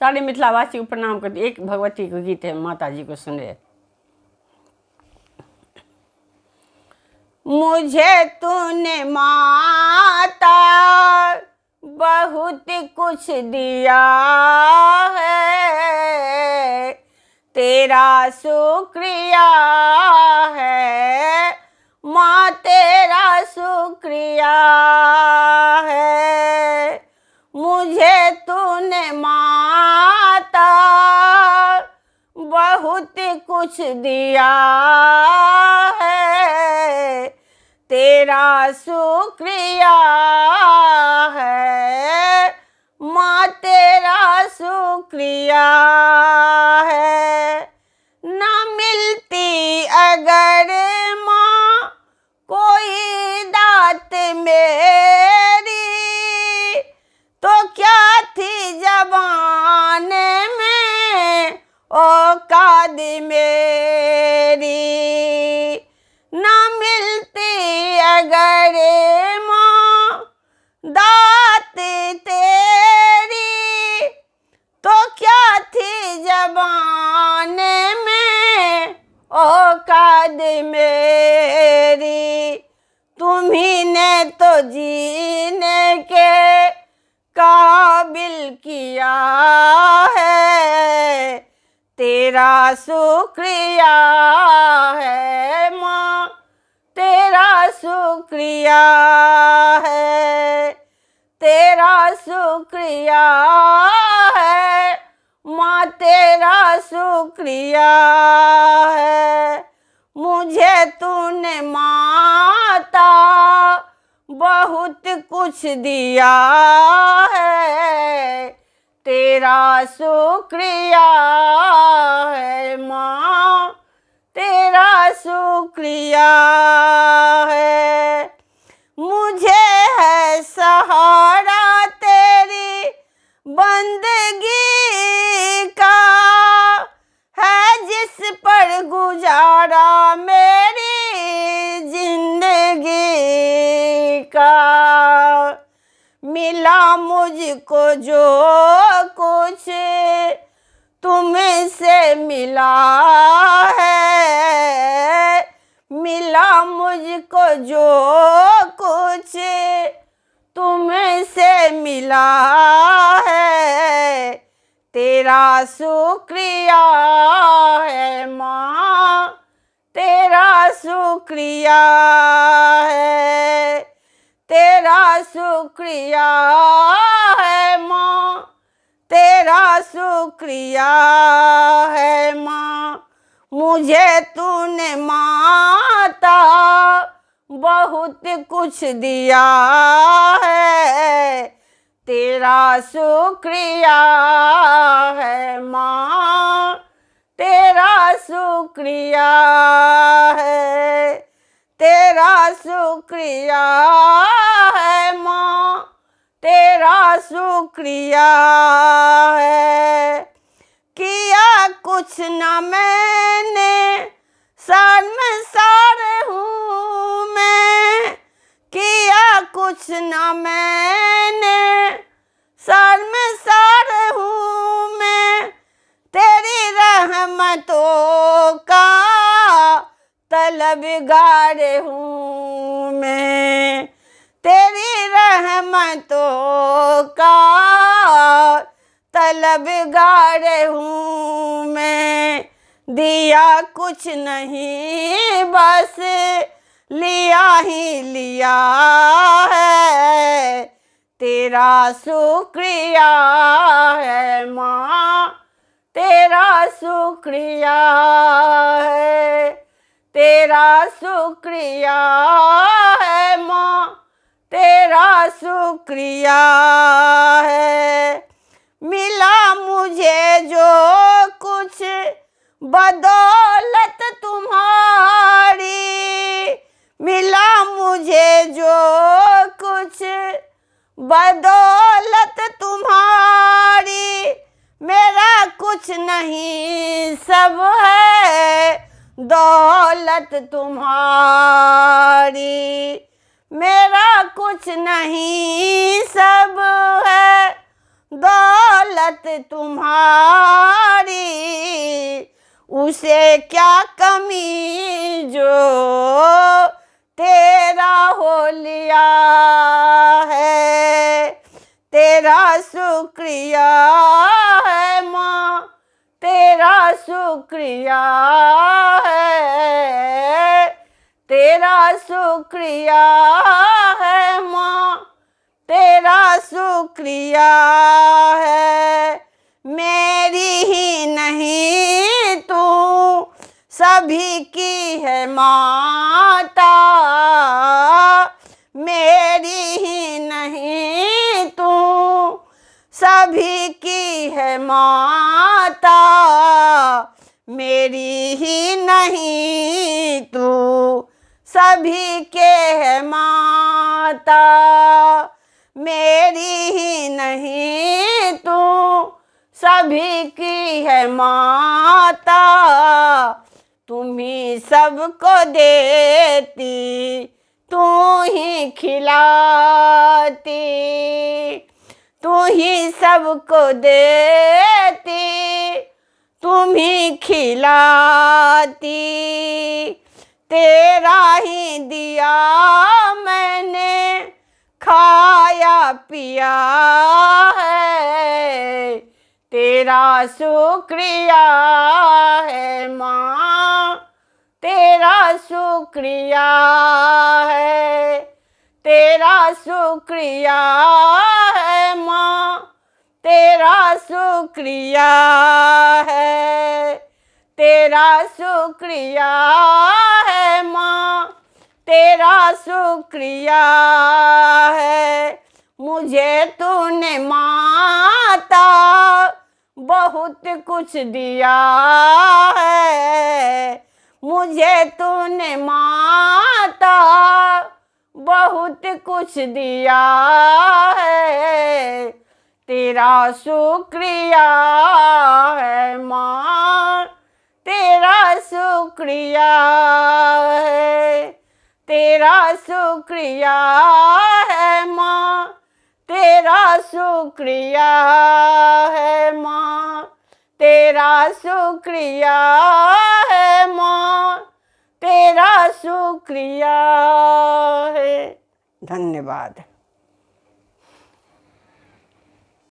सारे मिथिलावासी को प्रणाम करती। एक भगवती को गीत है, माता जी को सुने। मुझे तूने माता बहुत कुछ दिया है, तेरा शुक्रिया है माँ, तेरा शुक्रिया है। मुझे तूने माता बहुत कुछ दिया है, तेरा शुक्रिया है माँ, तेरा शुक्रिया है। ना मिलती अगर माँ कोई दात मेरी, तो क्या थी ज़बान में औकात मेरी। ना मिलती अगर माँ दात तेरी, तो क्या थी ज़बान में औकात मेरी। तुम्ही ने तो जीने के काबिल किया है, तेरा शुक्रिया है माँ, तेरा शुक्रिया है, तेरा शुक्रिया है माँ, तेरा शुक्रिया है। मुझे तूने माता बहुत कुछ दिया है, तेरा शुक्रिया है माँ, तेरा शुक्रिया है। मुझे है सहारा तेरी बंदगी का, है जिस पर गुजारा मेरी जिंदगी का। मिला मुझको जो कुछ तुमसे मिला है, मिला मुझको जो कुछ तुमसे मिला है, तेरा शुक्रिया है माँ, तेरा शुक्रिया है, तेरा शुक्रिया है माँ, तेरा शुक्रिया है माँ। मुझे तूने माता बहुत कुछ दिया है, तेरा शुक्रिया है माँ, तेरा शुक्रिया है, तेरा शुक्रिया है माँ, तेरा शुक्रिया है। किया कुछ न मैंने शर्मसार हूँ मैं, किया कुछ न मैंने शर्मसार हूँ मैं, तेरी रहमतों का तलबगार हूँ मैं, तेरी रहमतों का तलबगार हूँ मैं। दिया कुछ नहीं बस लिया ही लिया है, तेरा शुक्रिया है माँ, तेरा शुक्रिया है, तेरा शुक्रिया है माँ, तेरा शुक्रिया है। मिला मुझे जो कुछ बदौलत तुम्हारी, मिला मुझे जो कुछ बदौलत तुम्हारी, मेरा कुछ नहीं सब है दौलत तुम्हारी, मेरा कुछ नहीं सब है दौलत तुम्हारी उसे क्या कमी जो तेरा हो लिया है। तेरा शुक्रिया है माँ, तेरा शुक्रिया है, तेरा शुक्रिया है माँ, तेरा शुक्रिया है। मेरी ही नहीं तू सभी की है माता, मेरी ही नहीं तू सभी की है माता, मेरी ही नहीं तू सभी के है माता, मेरी ही नहीं तू सभी की है माता। तुम ही सबको देती, तू ही खिलाती, तू ही सबको देती, तुम ही खिलाती। तेरा ही दिया मैंने खाया पिया है, तेरा शुक्रिया है माँ, तेरा शुक्रिया है, तेरा शुक्रिया है माँ, तेरा शुक्रिया है, तेरा शुक्रिया है माँ, तेरा शुक्रिया है। मुझे तूने माता बहुत कुछ दिया है, मुझे तूने माता बहुत कुछ दिया है। तेरा शुक्रिया है माँ, तेरा शुक्रिया है, तेरा शुक्रिया है माँ, तेरा शुक्रिया है माँ, तेरा शुक्रिया है माँ, तेरा शुक्रिया है। धन्यवाद।